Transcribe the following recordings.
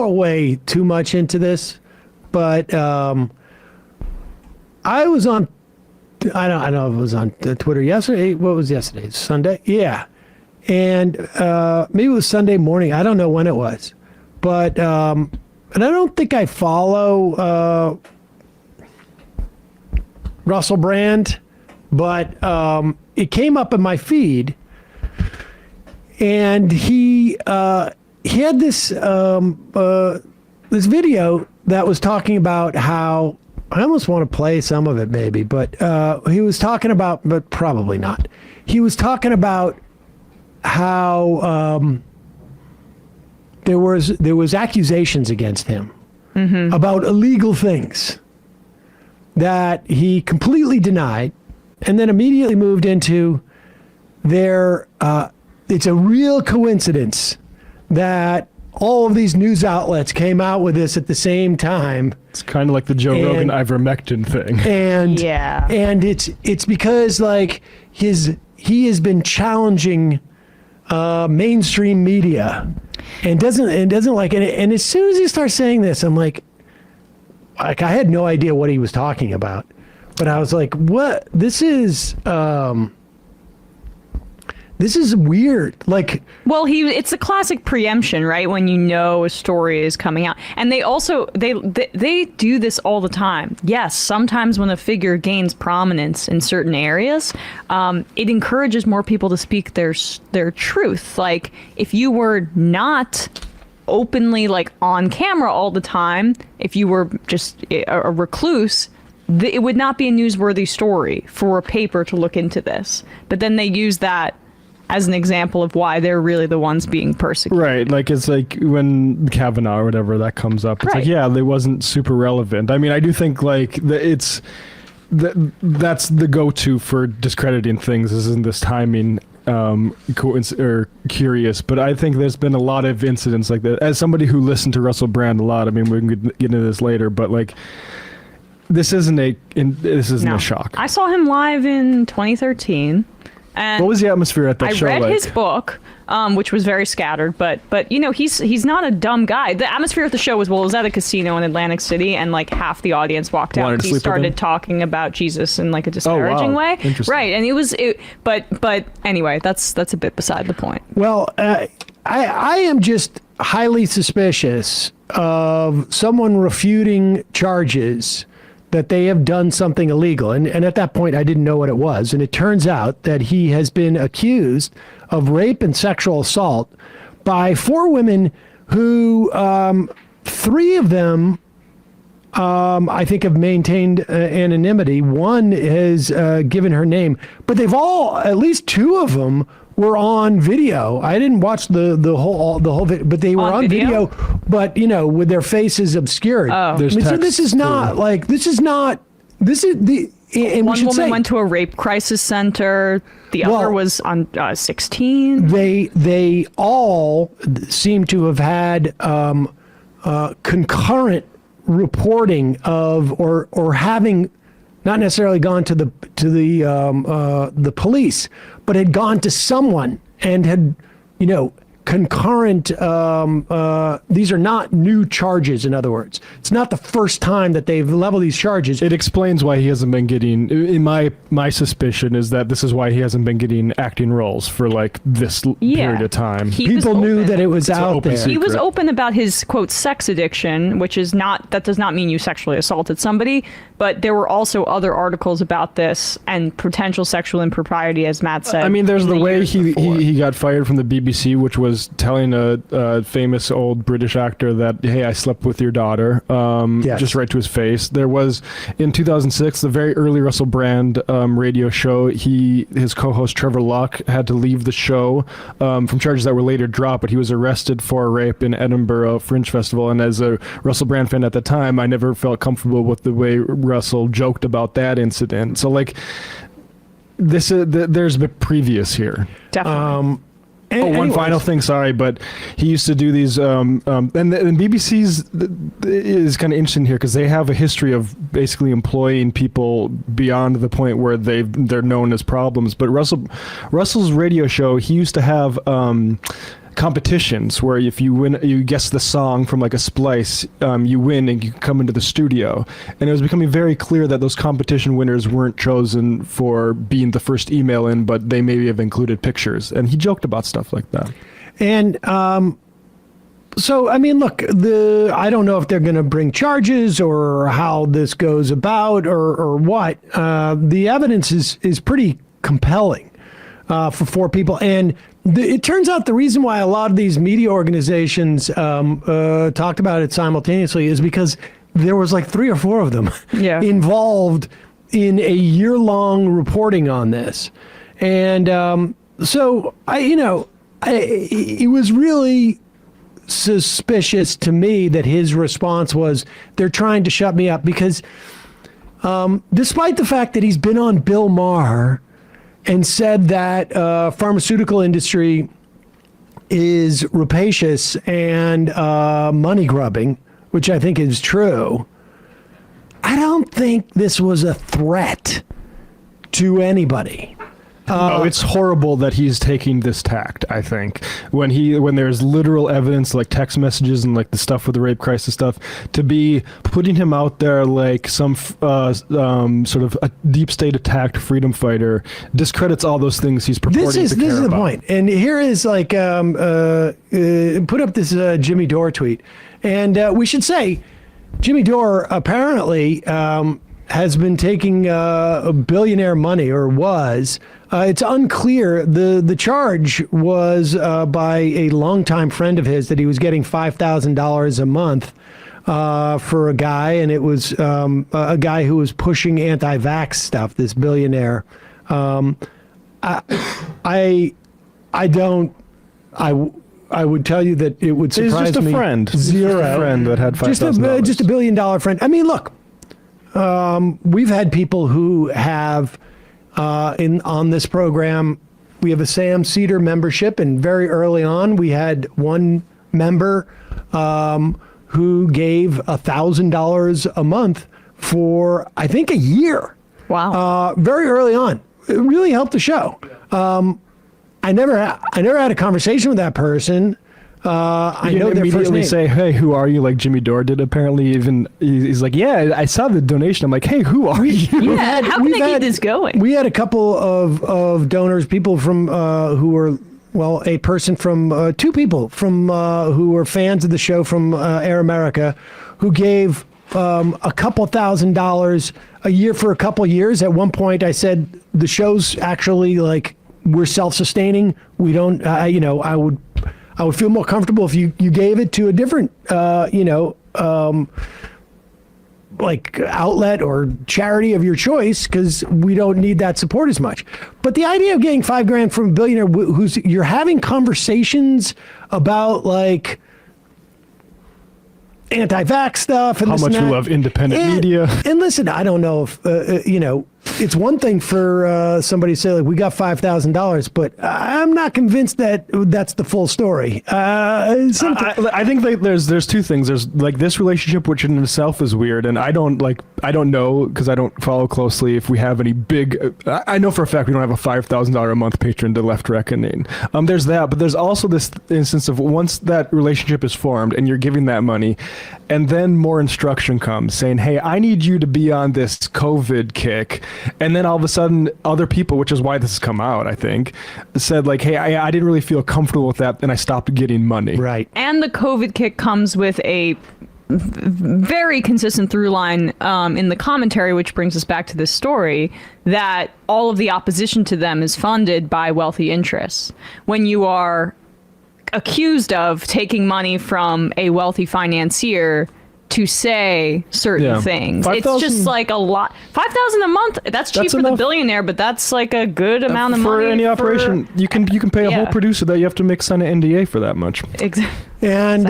go way too much into this, but I was on. I don't know if it was on Twitter yesterday. What was yesterday? Sunday? Yeah. And maybe it was Sunday morning. I don't know when it was. But, and I don't think I follow Russell Brand, but it came up in my feed. And he had this this video that was talking about how, I almost want to play some of it maybe, but he was talking about, but probably not. He was talking about how there was accusations against him about illegal things that he completely denied, and then immediately moved into it's a real coincidence that all of these news outlets came out with this at the same time. It's kind of like the Joe Rogan ivermectin thing. And and it's because like he has been challenging mainstream media and doesn't like it. And as soon as he starts saying this, I'm like I had no idea what he was talking about, but I was like, what? This is weird. Like, well, it's a classic preemption, right? When you know a story is coming out. And they also, they do this all the time. Yes, sometimes when a figure gains prominence in certain areas, it encourages more people to speak their truth. Like, if you were not openly, like, on camera all the time, if you were just a recluse, it would not be a newsworthy story for a paper to look into this. But then they use that as an example of why they're really the ones being persecuted. Right, like it's like when Kavanaugh or whatever that comes up. It's like, yeah, they wasn't super relevant. I mean, I do think like that's the go-to for discrediting things isn't this timing or curious, but I think there's been a lot of incidents like that. As somebody who listened to Russell Brand a lot, I mean, we can get into this later, but like this isn't a shock. I saw him live in 2013. And what was the atmosphere at that show like? I read his book, which was very scattered, but you know, he's not a dumb guy. The atmosphere at the show was, well, it was at a casino in Atlantic City, and like half the audience walked out. He started talking about Jesus in like a disparaging way. Right, and but anyway, that's a bit beside the point. Well, I am just highly suspicious of someone refuting charges that they have done something illegal. And at that point, I didn't know what it was. And it turns out that he has been accused of rape and sexual assault by 4 women who, 3 of them, I think, have maintained anonymity. One has given her name, but they've all, at least 2 of them, were on video. I didn't watch the whole video, but they were on video, but you know, with their faces obscured. Oh. So this is not like the. And one woman went to a rape crisis center. The other was on 16. They all seem to have had concurrent reporting of or having not necessarily gone to the police, but had gone to someone and had, you know, concurrent. These are not new charges. In other words, it's not the first time that they've leveled these charges. It explains why he hasn't been getting. In my suspicion is that this is why he hasn't been getting acting roles for like this period of time. People knew that it was out there. He was open about his quote sex addiction, which is not. That does not mean you sexually assaulted somebody. But there were also other articles about this and potential sexual impropriety, as Matt said. I mean, there's the way he got fired from the BBC, which was telling a famous old British actor that, hey, I slept with your daughter, just right to his face. There was, in 2006, the very early Russell Brand radio show, his co-host Trevor Luck had to leave the show from charges that were later dropped, but he was arrested for rape in Edinburgh Fringe Festival. And as a Russell Brand fan at the time, I never felt comfortable with the way Russell joked about that incident. So like there's a previous here. Definitely. One final thing, sorry, but he used to do these, and BBC's is kind of interesting here because they have a history of basically employing people beyond the point where they're known as problems. But Russell's radio show, he used to have competitions where if you win, you guess the song from like a splice, you win and you come into the studio. And it was becoming very clear that those competition winners weren't chosen for being the first email in, but they maybe have included pictures. And he joked about stuff like that. And so, I mean, look, I don't know if they're going to bring charges or how this goes about or what. The evidence is pretty compelling for 4 people. And it turns out the reason why a lot of these media organizations talked about it simultaneously is because there was like 3 or 4 of them involved in a year-long reporting on this. And so, it was really suspicious to me that his response was, they're trying to shut me up, because despite the fact that he's been on Bill Maher and said that pharmaceutical industry is rapacious and money grubbing, which I think is true, I don't think this was a threat to anybody. It's horrible that he's taking this tact, I think. When there's literal evidence, like text messages and like the stuff with the rape crisis stuff, to be putting him out there like some sort of a deep state attacked freedom fighter discredits all those things he's purporting to care about. This is the point. And here is like, put up this Jimmy Dore tweet. And we should say, Jimmy Dore apparently has been taking billionaire money, or was. It's unclear. The charge was by a longtime friend of his that he was getting $5,000 a month for a guy, and it was a guy who was pushing anti-vax stuff, this billionaire. I would tell you that it would surprise me. He's just a friend. Zero. Just a friend that had $5,000. Just $1 billion friend. I mean, look, we've had people who have on this program. We have a Sam Seder membership, and very early on, we had one member who gave $1,000 a month for, I think, a year. Wow. Very early on, it really helped the show. I never had a conversation with that person. I know their first name. Say, hey, who are you? Like Jimmy Dore did. Apparently, even he's like, yeah, I saw the donation. I'm like, hey, who are you? Yeah, how can they keep this going? We had a couple of donors, people from who were, well, a person from 2 people from who were fans of the show from Air America, who gave a couple $1,000s a year for a couple years. At one point, I said the show's actually like, we're self-sustaining. We don't, I would feel more comfortable if you gave it to a different, like outlet or charity of your choice, because we don't need that support as much. But the idea of getting $5,000 from a billionaire you're having conversations about like anti-vax stuff and how much we love independent media. And listen, I don't know if it's one thing for somebody to say like, we got $5,000, but I'm not convinced that that's the full story. I think like there's 2 things. There's like this relationship, which in itself is weird, and I don't know, because I don't follow closely if we have any big. I know for a fact we don't have a $5,000 a month patron to Left Reckoning. There's that, but there's also this instance of once that relationship is formed and you're giving that money, and then more instruction comes saying, hey, I need you to be on this COVID kick. And then all of a sudden, other people, which is why this has come out, I think, said like, hey, I didn't really feel comfortable with that, and I stopped getting money. Right. And the COVID kick comes with a very consistent through line in the commentary, which brings us back to this story, that all of the opposition to them is funded by wealthy interests. When you are accused of taking money from a wealthy financier to say certain things, 5, it's just like a lot. $5,000 a month, that's cheap for the billionaire, but that's like a good amount of money for any operation. You can pay a whole producer that you have to sign an NDA for that much. Exactly. And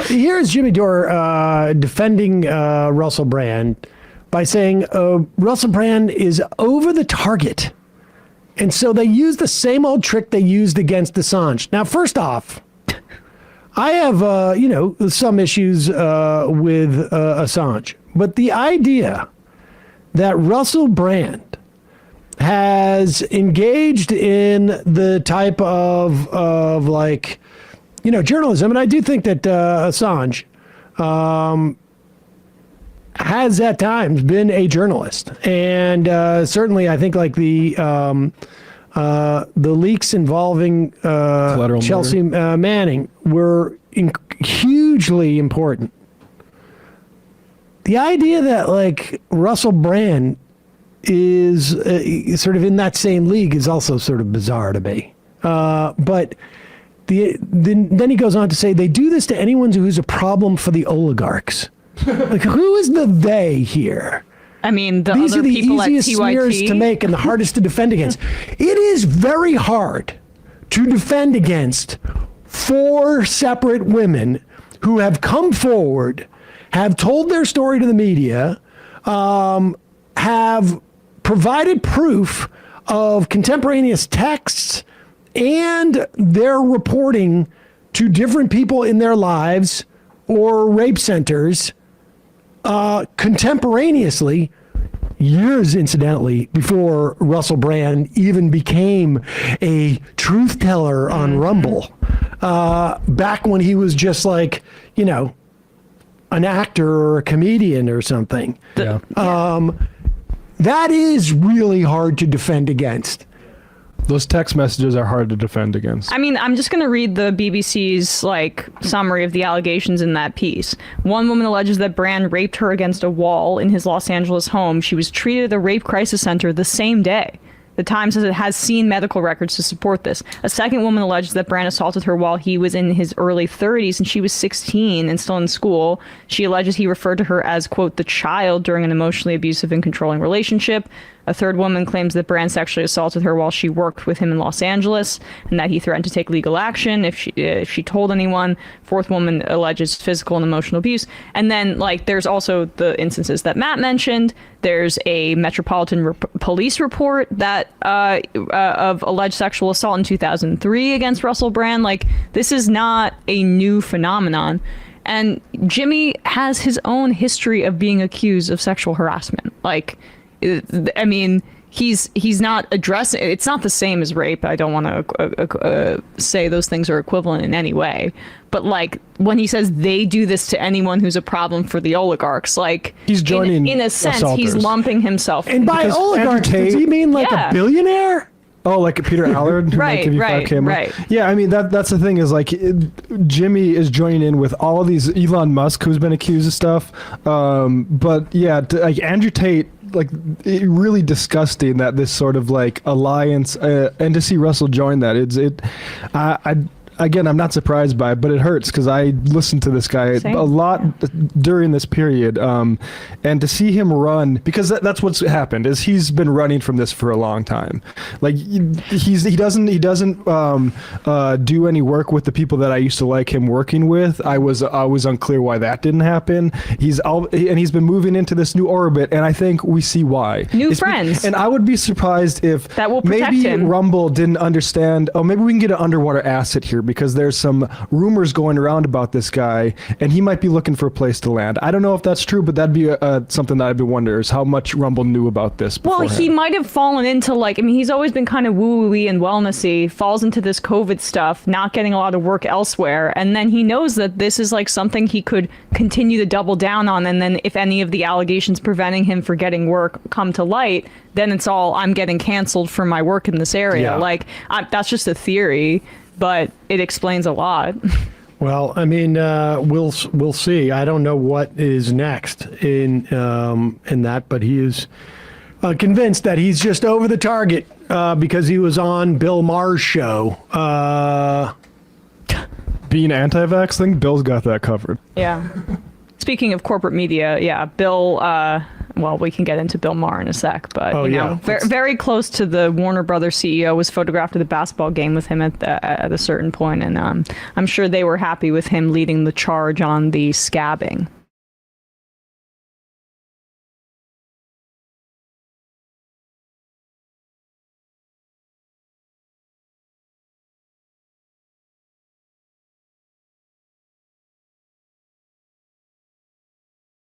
here's Jimmy Dore defending Russell Brand by saying Russell Brand is over the target. And so they use the same old trick they used against Assange. Now, first off, I have, some issues with Assange. But the idea that Russell Brand has engaged in the type of like journalism, and I do think that Assange has at times been a journalist, and certainly I think like the leaks involving Chelsea Manning were hugely important. The idea that like Russell Brand is sort of in that same league is also sort of bizarre to me. But then he goes on to say they do this to anyone who's a problem for the oligarchs. Like, who is the they here? I mean, These other are the people easiest at smears TYT. to make and the hardest to defend against. It is very hard to defend against 4 separate women who have come forward, have told their story to the media, have provided proof of contemporaneous texts and their reporting to different people in their lives or rape centers contemporaneously, years incidentally before Russell Brand even became a truth teller on Rumble, back when he was just like, an actor or a comedian or something. That is really hard to defend against. Those text messages are hard to defend against. I mean, I'm just going to read the BBC's summary of the allegations in that piece. One woman alleges that Brand raped her against a wall in his Los Angeles home. She was treated at the rape crisis center the same day. The Times says it has seen medical records to support this. A second woman alleges that Brand assaulted her while he was in his early 30s and she was 16 and still in school. She alleges he referred to her as, quote, the child during an emotionally abusive and controlling relationship. A third woman claims that Brand sexually assaulted her while she worked with him in Los Angeles and that he threatened to take legal action if she told anyone. Fourth woman alleges physical and emotional abuse. And then, there's also the instances that Matt mentioned. There's a Metropolitan Police report that of alleged sexual assault in 2003 against Russell Brand. This is not a new phenomenon. And Jimmy has his own history of being accused of sexual harassment. I mean, he's not addressing. It's not the same as rape. I don't want to say those things are equivalent in any way. But when he saes they do this to anyone who's a problem for the oligarchs, he's joining. In a sense, assaulters. he's lumping himself. And by oligarchs, does he mean a billionaire? Oh, like Peter Allard, who might give you 5K. Right. Yeah, I mean that's the thing is Jimmy is joining in with all of these. Elon Musk, who's been accused of stuff, but yeah, Andrew Tate. Really disgusting that this sort of alliance, and to see Russell join that, again, I'm not surprised by it, but it hurts because I listened to this guy a lot during this period, and to see him run, because that's what's happened is he's been running from this for a long time. He doesn't do any work with the people that I used to like him working with. I was unclear why that didn't happen. He's been moving into this new orbit, and I think we see why. New friends. And I would be surprised if that will protect maybe him. Rumble didn't understand. Oh, maybe we can get an underwater asset here because there's some rumors going around about this guy, and he might be looking for a place to land. I don't know if that's true, but that'd be something that I'd be wondering is how much Rumble knew about this beforehand. Well, he might have fallen into he's always been kind of woo-woo-y and wellnessy, falls into this COVID stuff, not getting a lot of work elsewhere, and then he knows that this is something he could continue to double down on, and then if any of the allegations preventing him for getting work come to light, then it's all, I'm getting canceled for my work in this area. That's just a theory, but it explains a lot. Well, I mean, we'll see. I don't know what is next in that, but he is convinced that he's just over the target because he was on Bill Maher's show. Being anti-vax thing, Bill's got that covered. Yeah. Speaking of corporate media, Bill. Well, we can get into Bill Maher in a sec, but very close to the Warner Brothers CEO, was photographed at the basketball game with him at a certain point, and I'm sure they were happy with him leading the charge on the scabbing.